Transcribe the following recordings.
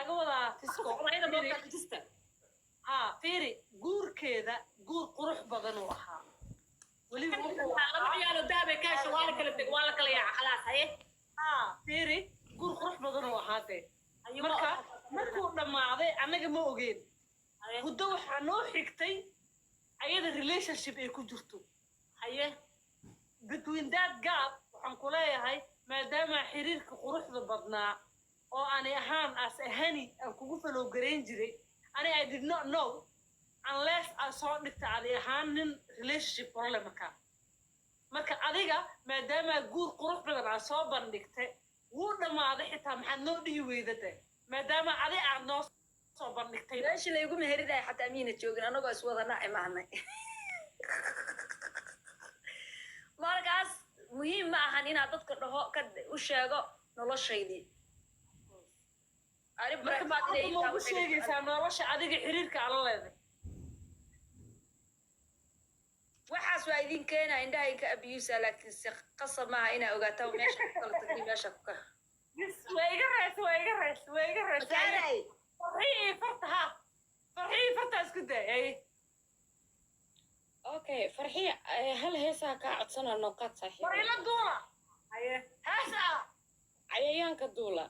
aga wadaa fisko ها فيري جور كذا جور قروح بدنو أها وليه لما يالو دابي كاش ولا كلا يا خلاص هي فيري جور قروح بدنو أها ده مركو لما عادي أنا جمو أجين هدو حنو حكتي أيد relationship يكون جرتو هي between that gap عن كلها هاي ما دام حريرك قروح بدنا أو أنا أهان أهاني أو كوفة لو جرينجري I did not know unless I saw the hand relationship problem marka adiga maadaama guur qurux badan aan soo bandhigtay wuu dhamaaday xitaa maxaad noo dhihi weydade maadaama adi aad noo soo bandhigtay meesha laygu meheriday xataa miina joogin anagoo iswada naaci mahnay markaas muhiim ma ahan inaad dadka dhaho ka u sheego noloshaydii ma u sheegaysaa nolosha adiga xiriirka ala leeday waxaas waa idin keenaa indhahayka abiyuusa laakiin si qasab maaha inaa ogaataa meesha ku kala tagtay meesha ku kala waa iga rees farxii farta isku day okay farxii hal heesaa kaa codsana noqad saaxiib war ila duula heesa cayayaanka duula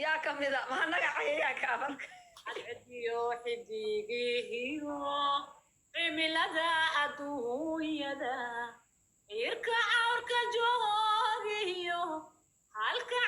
yaa kamida mahanaga cayayaanka aban adciyo xidigihiyo cimilada adduunyada irka cawrka joogiyo halka